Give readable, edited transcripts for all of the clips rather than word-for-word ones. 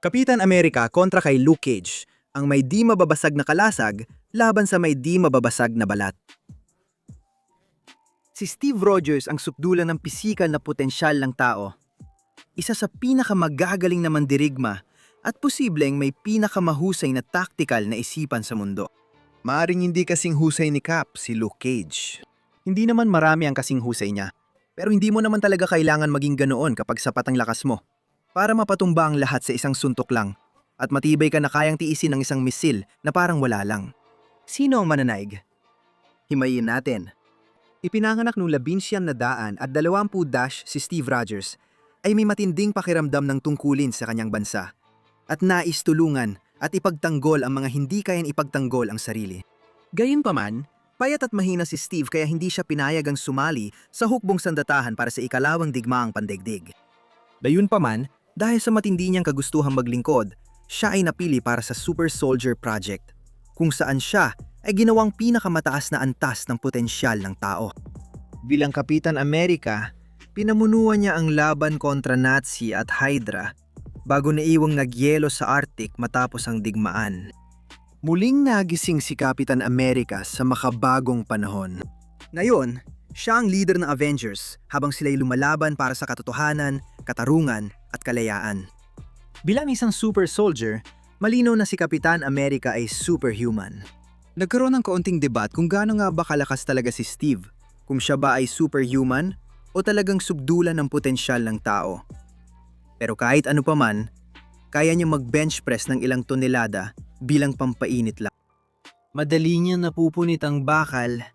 Kapitan Amerika kontra kay Luke Cage, ang may di mababasag na kalasag laban sa may di mababasag na balat. Si Steve Rogers ang sukdulan ng pisikal na potensyal ng tao. Isa sa pinakamagagaling na mandirigma at posibleng may pinakamahusay na tactical na isipan sa mundo. Maaring hindi kasing husay ni Cap si Luke Cage. Hindi naman marami ang kasing husay niya. Pero hindi mo naman talaga kailangan maging ganoon kapag sapat ang lakas mo. Para mapatumba ang lahat sa isang suntok lang. At matibay ka na kayang tiisin ng isang misil na parang wala lang. Sino ang mananaig? Himayin natin. Ipinanganak noong 19 na daan at 20 dash si Steve Rogers ay may matinding pakiramdam ng tungkulin sa kanyang bansa. At nais tulungan at ipagtanggol ang mga hindi kayang ipagtanggol ang sarili. Gayunpaman, payat at mahina si Steve kaya hindi siya pinayagang sumali sa hukbong sandatahan para sa ikalawang digmaang pandaigdig. Gayunpaman, dahil sa matindi niyang kagustuhang maglingkod, siya ay napili para sa Super Soldier Project, kung saan siya ay ginawang pinakamataas na antas ng potensyal ng tao. Bilang Kapitan Amerika, pinamunuan niya ang laban kontra Nazi at Hydra bago naiwang nagyelo sa Arctic matapos ang digmaan. Muling nagising si Kapitan Amerika sa makabagong panahon. Ngayon, siya ang leader ng Avengers habang sila'y lumalaban para sa katotohanan, katarungan at kalayaan. Bilang isang super soldier, malinaw na si Kapitan Amerika ay superhuman. Nagkaroon ng kaunting debat kung gaano nga ba kalakas talaga si Steve, kung siya ba ay superhuman o talagang subdulan ng potensyal ng tao. Pero kahit ano pa man, kaya niya mag-bench press ng ilang tonelada bilang pampainit lang. Madali niya napupunit ang bakal,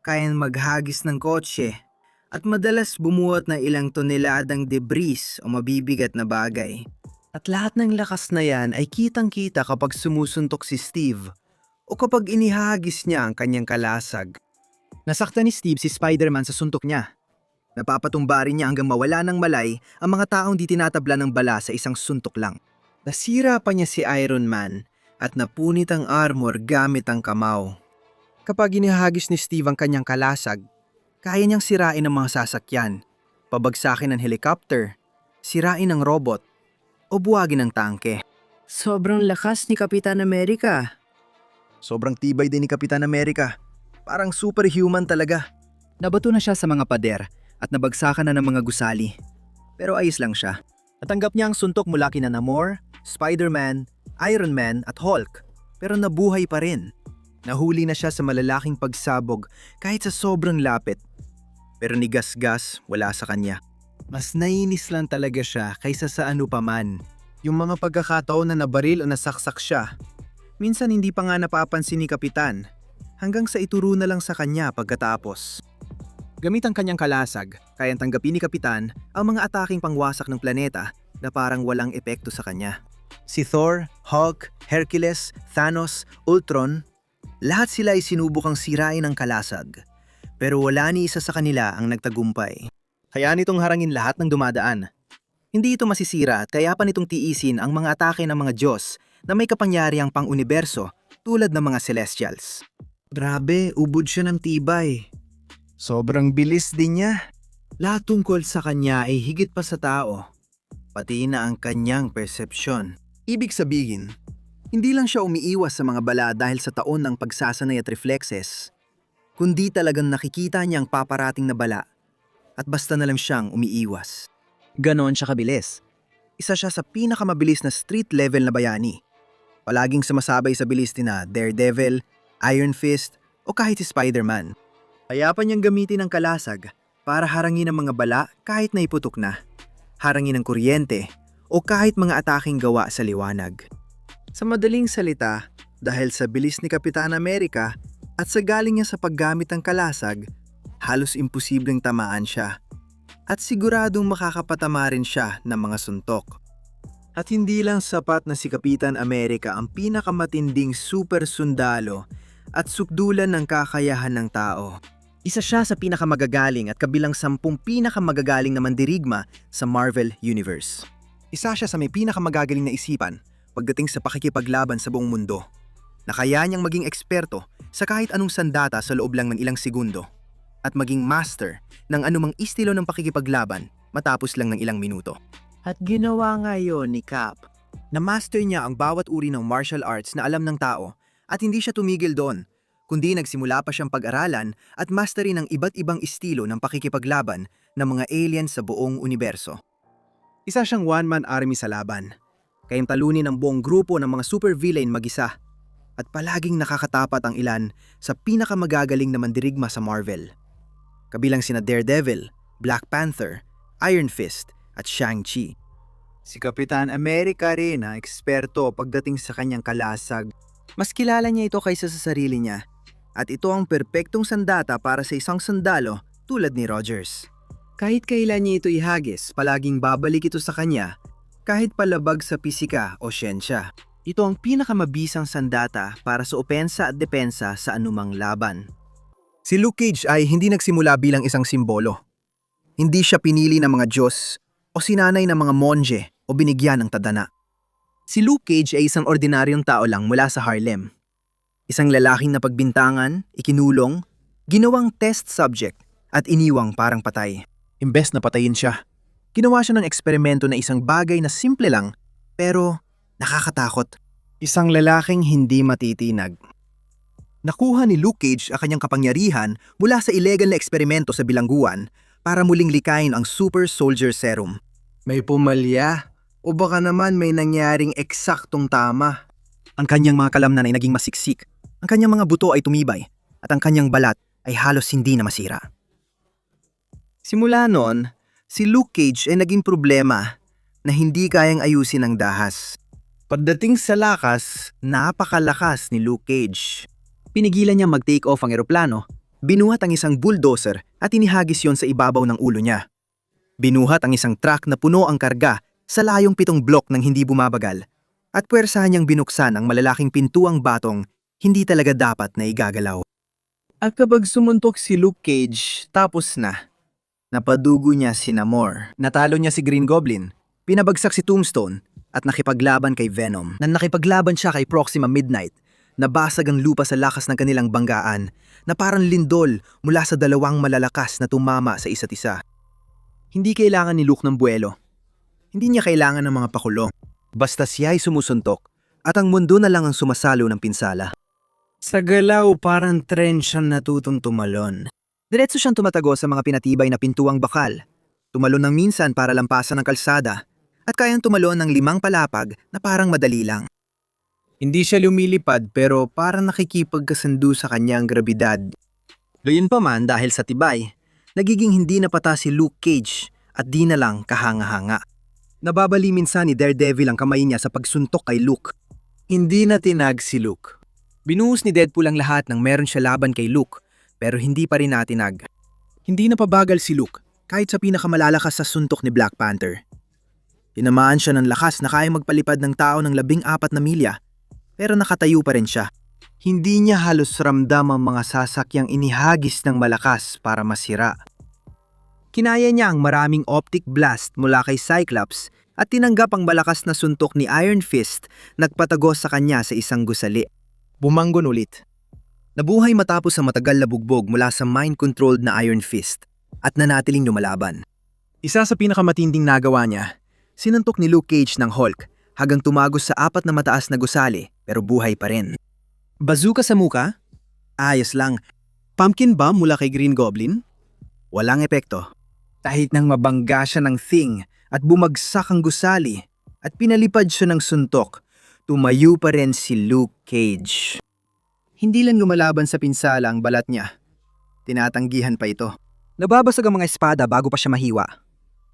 kayang maghagis ng kotse, at madalas bumuhat na ilang toneladang debris o mabibigat na bagay. At lahat ng lakas na yan ay kitang-kita kapag sumusuntok si Steve o kapag inihagis niya ang kanyang kalasag. Nasaktan ni Steve si Spider-Man sa suntok niya. Napapatumba rin niya hanggang mawala ng malay ang mga taong di tinatabla ng bala sa isang suntok lang. Nasira pa niya si Iron Man at napunit ang armor gamit ang kamao. Kapag inihagis ni Steve ang kanyang kalasag, kaya niyang sirain ang mga sasakyan, pabagsakin ng helicopter, sirain ang robot, o buwagin ang tangke. Sobrang lakas ni Kapitan Amerika. Sobrang tibay din ni Kapitan Amerika. Parang superhuman talaga. Nabato na siya sa mga pader at nabagsakan na ng mga gusali. Pero ayos lang siya. Natanggap niya ang suntok mula kina Namor, Spider-Man, Iron Man at Hulk. Pero nabuhay pa rin. Nahuli na siya sa malalaking pagsabog kahit sa sobrang lapit. Pero ni Gas-Gas wala sa kanya. Mas nainis lang talaga siya kaysa sa ano paman. Yung mga pagkakataon na nabaril o nasaksak siya. Minsan hindi pa nga napapansin ni Kapitan. Hanggang sa ituro na lang sa kanya pagkatapos. Gamit ang kanyang kalasag, kayang tanggapin ni Kapitan ang mga ataking pangwasak ng planeta na parang walang epekto sa kanya. Si Thor, Hulk, Hercules, Thanos, Ultron, lahat sila ay sinubukang sirain ng kalasag. Pero wala ni isa sa kanila ang nagtagumpay. Kaya nitong harangin lahat ng dumadaan. Hindi ito masisira at kaya pa nitong tiisin ang mga atake ng mga Diyos na may kapangyarihang pang-universo tulad ng mga Celestials. Grabe, ubod siya ng tibay. Sobrang bilis din niya. Lahat tungkol sa kanya ay higit pa sa tao. Pati na ang kanyang persepsyon. Ibig sabihin, hindi lang siya umiiwas sa mga bala dahil sa taon ng pagsasanay at reflexes, kundi talagang nakikita niya ang paparating na bala at basta na lang siyang umiiwas. Ganon siya kabilis. Isa siya sa pinakamabilis na street level na bayani. Palaging sumasabay sa bilis na Daredevil, Iron Fist o kahit si Spider-Man. Kaya pa niyang gamitin ang kalasag para harangin ang mga bala kahit na iputok na, harangin ang kuryente o kahit mga ataking gawa sa liwanag. Sa madaling salita, dahil sa bilis ni Kapitan Amerika at sa galing niya sa paggamit ng kalasag, halos imposibleng tamaan siya. At siguradong makakapatama rin siya ng mga suntok. At hindi lang sapat na si Kapitan Amerika ang pinakamatinding super sundalo at sukdulan ng kakayahan ng tao. Isa siya sa pinakamagagaling at kabilang 10 pinakamagagaling na mandirigma sa Marvel Universe. Isa siya sa may pinakamagagaling na isipan pagdating sa pakikipaglaban sa buong mundo. Na kaya niyang maging eksperto sa kahit anong sandata sa loob lang ng ilang segundo at maging master ng anumang estilo ng pakikipaglaban matapos lang ng ilang minuto. At ginawa nga yun ni Cap. Na-master niya ang bawat uri ng martial arts na alam ng tao at hindi siya tumigil doon, kundi nagsimula pa siyang pag-aralan at mastery ng iba't ibang estilo ng pakikipaglaban ng mga aliens sa buong universo. Isa siyang one-man army sa laban, kayang talunin ang buong grupo ng mga supervillain mag-isa at palaging nakakatapat ang ilan sa pinakamagagaling na mandirigma sa Marvel. Kabilang sina Daredevil, Black Panther, Iron Fist at Shang-Chi. Si Kapitan America rin ang eksperto pagdating sa kanyang kalasag. Mas kilala niya ito kaysa sa sarili niya at ito ang perpektong sandata para sa isang sundalo tulad ni Rogers. Kahit kailan niya ito ihagis, palaging babalik ito sa kanya kahit palabag sa pisika o siyensya. Ito ang pinakamabisang sandata para sa opensa at depensa sa anumang laban. Si Luke Cage ay hindi nagsimula bilang isang simbolo. Hindi siya pinili ng mga Diyos o sinanay ng mga monje o binigyan ng tadhana. Si Luke Cage ay isang ordinaryong tao lang mula sa Harlem. Isang lalaking napagbintangan, ikinulong, ginawang test subject at iniwang parang patay. Imbes na patayin siya, ginawa siya ng eksperimento na isang bagay na simple lang pero nakakatakot. Isang lalaking hindi matitinag. Nakuha ni Luke Cage ang kanyang kapangyarihan mula sa illegal na eksperimento sa bilangguan para muling likayin ang Super Soldier Serum. May pumalya o baka naman may nangyaring eksaktong tama. Ang kanyang mga kalamnan ay naging masiksik, ang kanyang mga buto ay tumibay, at ang kanyang balat ay halos hindi na masira. Simula noon, si Luke Cage ay naging problema na hindi kayang ayusin ng dahas. Pagdating sa lakas, napakalakas ni Luke Cage. Pinigilan niya mag-take off ang eroplano, binuhat ang isang bulldozer at inihagis yon sa ibabaw ng ulo niya. Binuhat ang isang truck na puno ang karga sa layong 7 blok ng hindi bumabagal at puwersahan niyang binuksan ang malalaking pintuang batong hindi talaga dapat na igagalaw. At kapag sumuntok si Luke Cage, tapos na. Napadugo niya si Namor. Natalo niya si Green Goblin, pinabagsak si Tombstone at nakipaglaban kay Venom. Nang nakipaglaban siya kay Proxima Midnight, nabasag ang lupa sa lakas ng kanilang banggaan na parang lindol mula sa dalawang malalakas na tumama sa isa't isa. Hindi kailangan ni Luke ng buwelo. Hindi niya kailangan ng mga pakulo. Basta siya ay sumusuntok at ang mundo na lang ang sumasalo ng pinsala. Sa galaw parang tren siyang natutong tumalon. Diretso siyang tumatago sa mga pinatibay na pintuang bakal. Tumalon ng minsan para lampasan ng kalsada at kayang tumalon ng 5 palapag na parang madali lang. Hindi siya lumilipad pero parang nakikipagkasundo sa kanyang grabidad. Gayunpaman dahil sa tibay, nagiging hindi napata si Luke Cage at di na lang kahanga-hanga. Nababali minsan ni Daredevil ang kamay niya sa pagsuntok kay Luke. Hindi na tinag si Luke. Binuhos ni Deadpool ang lahat ng meron siya laban kay Luke pero hindi pa rin natinag. Hindi napabagal si Luke kahit sa pinakamalalakas sa suntok ni Black Panther. Tinamaan siya ng lakas na kayang magpalipad ng tao ng 14 na milya pero nakatayo pa rin siya. Hindi niya halos ramdam ang mga sasakyang inihagis ng malakas para masira. Kinaya niya ang maraming optic blast mula kay Cyclops at tinanggap ang malakas na suntok ni Iron Fist nagpatagos sa kanya sa isang gusali. Bumanggon ulit. Nabuhay matapos ang matagal na bugbog mula sa mind-controlled na Iron Fist at nanatiling lumalaban. Isa sa pinakamatinding nagawa niya, sinuntok ni Luke Cage ng Hulk hanggang tumagos sa 4 na mataas na gusali pero buhay pa rin. Bazooka sa muka? Ayos lang. Pumpkin bomb mula kay Green Goblin? Walang epekto. Kahit nang mabangga siya ng Thing at bumagsak ang gusali at pinalipad siya ng suntok, tumayo pa rin si Luke Cage. Hindi lang lumalaban sa pinsala ang balat niya. Tinatanggihan pa ito. Nababasag ang mga espada bago pa siya mahiwa.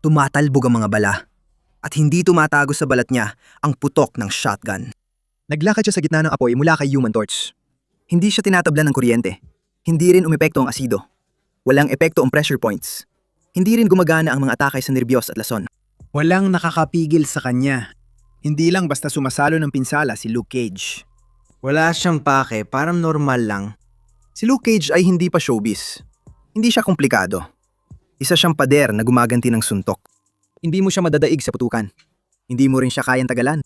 Tumatalbog ang mga bala. At hindi tumatago sa balat niya ang putok ng shotgun. Naglakad siya sa gitna ng apoy mula kay Human Torch. Hindi siya tinatablan ng kuryente. Hindi rin umepekto ang asido. Walang epekto ang pressure points. Hindi rin gumagana ang mga atake sa nerbiyos at lason. Walang nakakapigil sa kanya. Hindi lang basta sumasalo ng pinsala si Luke Cage. Wala siyang pake, parang normal lang. Si Luke Cage ay hindi pa showbiz. Hindi siya komplikado. Isa siyang pader na gumaganti ng suntok. Hindi mo siya madadaig sa putukan. Hindi mo rin siya kayang tagalan.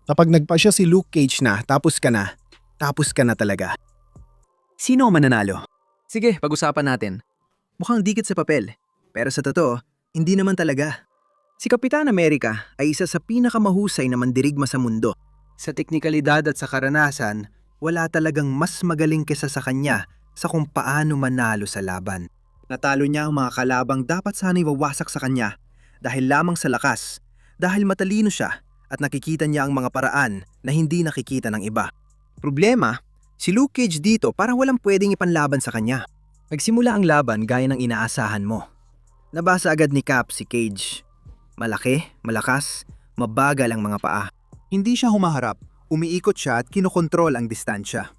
Kapag nagpa siya si Luke Cage na, tapos ka na talaga. Sino ang mananalo? Sige, pag-usapan natin. Mukhang dikit sa papel, pero sa totoo, hindi naman talaga. Si Kapitan America ay isa sa pinakamahusay na mandirigma sa mundo. Sa teknikalidad at sa karanasan, wala talagang mas magaling kesa sa kanya sa kung paano manalo sa laban. Natalo niya ang mga kalabang dapat sana'y wawasak sa kanya dahil lamang sa lakas, dahil matalino siya at nakikita niya ang mga paraan na hindi nakikita ng iba. Problema, si Luke Cage dito parang walang pwedeng ipanlaban sa kanya. Nagsimula ang laban gaya ng inaasahan mo. Nabasa agad ni Cap si Cage. Malaki, malakas, mabagal ang mga paa. Hindi siya humaharap, umiikot siya at kinokontrol ang distansya.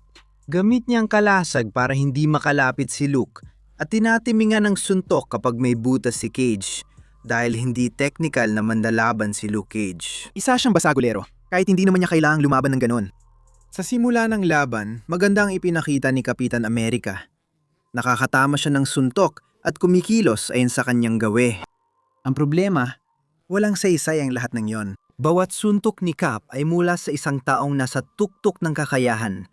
Gamit niya ang kalasag para hindi makalapit si Luke at tinatimingan ng suntok kapag may butas si Cage dahil hindi technical na mandalaban si Luke Cage. Isa siyang basagulero, kahit hindi naman niya kailangang lumaban ng ganon. Sa simula ng laban, magandang ipinakita ni Kapitan America. Nakakatama siya ng suntok at kumikilos ayon sa kanyang gawi. Ang problema, walang saysay ang lahat ng yon. Bawat suntok ni Cap ay mula sa isang taong nasa tuktok ng kakayahan.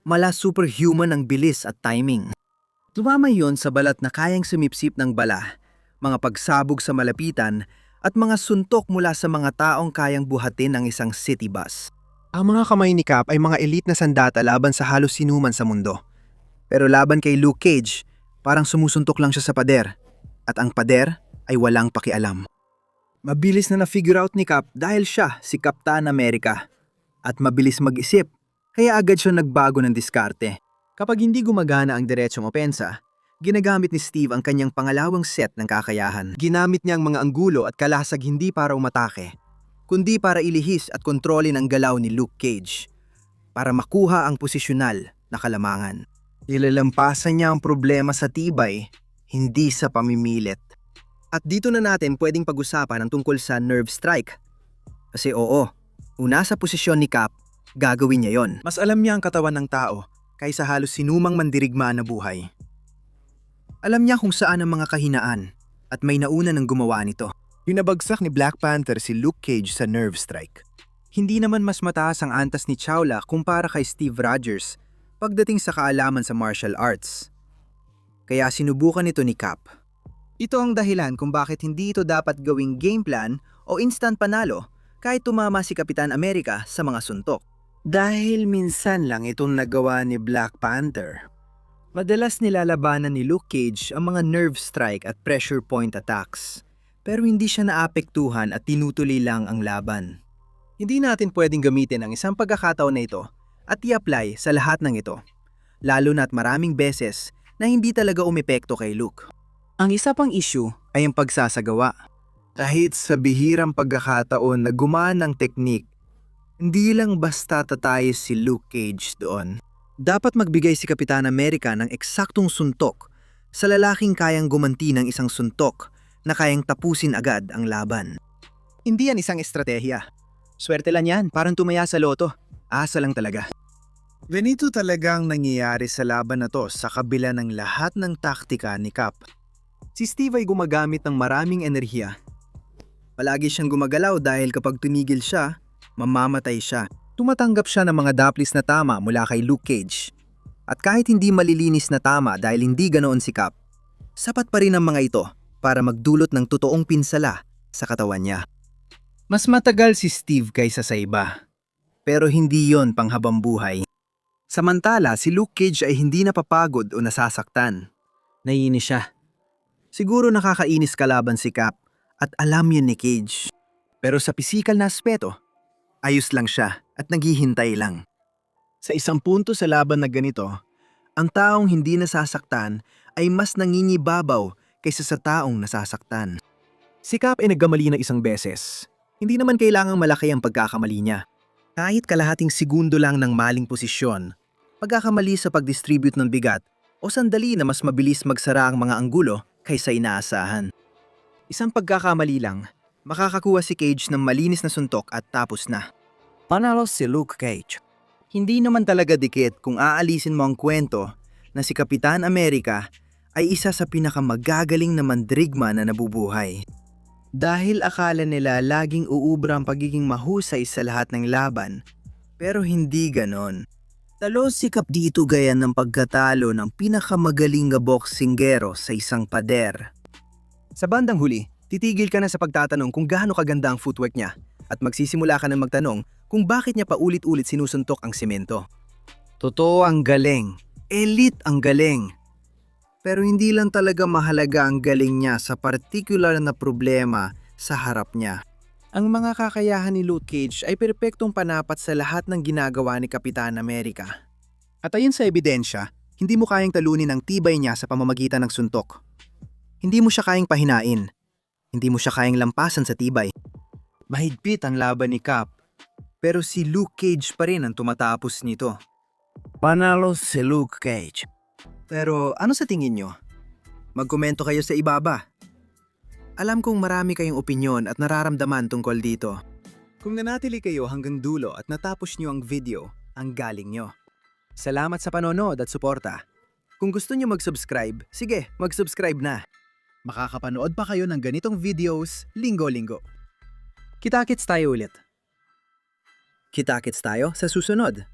Mala superhuman ang bilis at timing. Tumama yon sa balat na kayang sumipsip ng bala, mga pagsabog sa malapitan, at mga suntok mula sa mga taong kayang buhatin ang isang city bus. Ang mga kamay ni Cap ay mga elite na sandata laban sa halos sinuman sa mundo. Pero laban kay Luke Cage, parang sumusuntok lang siya sa pader. At ang pader ay walang pakialam. Mabilis na na-figure out ni Cap dahil siya si Kapitan America. At mabilis mag-isip, kaya agad siya nagbago ng diskarte. Kapag hindi gumagana ang diretsong opensa, ginagamit ni Steve ang kanyang pangalawang set ng kakayahan. Ginamit niya ang mga anggulo at kalasag hindi para umatake, kundi para ilihis at kontrolin ang galaw ni Luke Cage, para makuha ang posisyonal na kalamangan. Nilalampasan niya ang problema sa tibay, hindi sa pamimilit. At dito na natin pwedeng pag-usapan ang tungkol sa nerve strike. Kasi oo, una sa posisyon ni Cap, gagawin niya yon. Mas alam niya ang katawan ng tao kaysa halos sinumang mandirigma na buhay. Alam niya kung saan ang mga kahinaan at may nauna ng gumawa nito. Pinabagsak ni Black Panther si Luke Cage sa nerve strike. Hindi naman mas mataas ang antas ni Chawla kumpara kay Steve Rogers pagdating sa kaalaman sa martial arts. Kaya sinubukan ito ni Cap. Ito ang dahilan kung bakit hindi ito dapat gawing game plan o instant panalo kahit tumama si Kapitan America sa mga suntok. Dahil minsan lang itong nagawa ni Black Panther. Madalas nilalabanan ni Luke Cage ang mga nerve strike at pressure point attacks. Pero hindi siya naapektuhan at tinutuloy lang ang laban. Hindi natin pwedeng gamitin ang isang pagkakataon na ito at i-apply sa lahat ng ito. Lalo na't maraming beses na hindi talaga umepekto kay Luke. Ang isa pang issue ay ang pagsasagawa. Kahit sa bihirang pagkakataon na gumaan ng teknik, hindi lang basta tatayos si Luke Cage doon. Dapat magbigay si Kapitan America ng eksaktong suntok sa lalaking kayang gumanti ng isang suntok na kayang tapusin agad ang laban. Hindi yan isang estratehiya. Swerte lang yan, parang tumaya sa loto. Asa lang talaga. Ganito talagang nangyayari sa laban na to sa kabila ng lahat ng taktika ni Cap. Si Steve ay gumagamit ng maraming enerhiya. Palagi siyang gumagalaw dahil kapag tumigil siya, mamamatay siya. Tumatanggap siya ng mga daplis na tama mula kay Luke Cage. At kahit hindi malilinis na tama dahil hindi ganoon si Cap, sapat pa rin ang mga ito para magdulot ng totoong pinsala sa katawan niya. Mas matagal si Steve kaysa sa iba. Pero hindi yon panghabambuhay. Samantala, si Luke Cage ay hindi napapagod o nasasaktan. Naiinis siya. Siguro nakakainis kalaban si Cap at alam yun ni Cage. Pero sa pisikal na aspeto, ayos lang siya at naghihintay lang. Sa isang punto sa laban na ganito, ang taong hindi nasasaktan ay mas nangingibabaw kaysa sa taong nasasaktan. Si Cap ay nagkamali na isang beses. Hindi naman kailangang malaki ang pagkakamali niya. Kahit kalahating segundo lang ng maling posisyon, pagkakamali sa pag-distribute ng bigat o sandali na mas mabilis magsara ang mga anggulo kaysa inaasahan. Isang pagkakamali lang, makakakuha si Cage ng malinis na suntok at tapos na. Panalo si Luke Cage. Hindi naman talaga dikit kung aalisin mo ang kwento na si Kapitan America ay isa sa pinakamagagaling na mandirigma na nabubuhay. Dahil akala nila laging uubra ang pagiging mahusay sa lahat ng laban, pero hindi ganon. Talo si Cap dito gaya ng pagkatalo ng pinakamagaling na boksinggero sa isang pader. Sa bandang huli, Titigil ka na sa pagtatanong kung gaano kaganda ang footwork niya at magsisimula ka na magtanong kung bakit niya paulit-ulit sinusuntok ang simento. Totoo, ang galing. Elite ang galing. Pero hindi lang talaga mahalaga ang galing niya sa particular na problema sa harap niya. Ang mga kakayahan ni Luke Cage ay perpektong panapat sa lahat ng ginagawa ni Kapitan America. At ayon sa ebidensya, hindi mo kayang talunin ang tibay niya sa pamamagitan ng suntok. Hindi mo siya kayang pahinain. Hindi mo siya kayang lampasan sa tibay. Mahigpit ang laban ni Cap, pero si Luke Cage pa rin ang tumatapos nito. Panalo si Luke Cage. Pero ano sa tingin nyo? Magkomento kayo sa ibaba. Alam kong marami kayong opinyon at nararamdaman tungkol dito. Kung nanatili kayo hanggang dulo at natapos nyo ang video, ang galing nyo. Salamat sa panonood at suporta. Kung gusto nyo mag-subscribe, sige, mag-subscribe na. Makakapanood pa kayo ng ganitong videos linggo-linggo. Kita-kits tayo ulit. Kita-kits tayo sa susunod.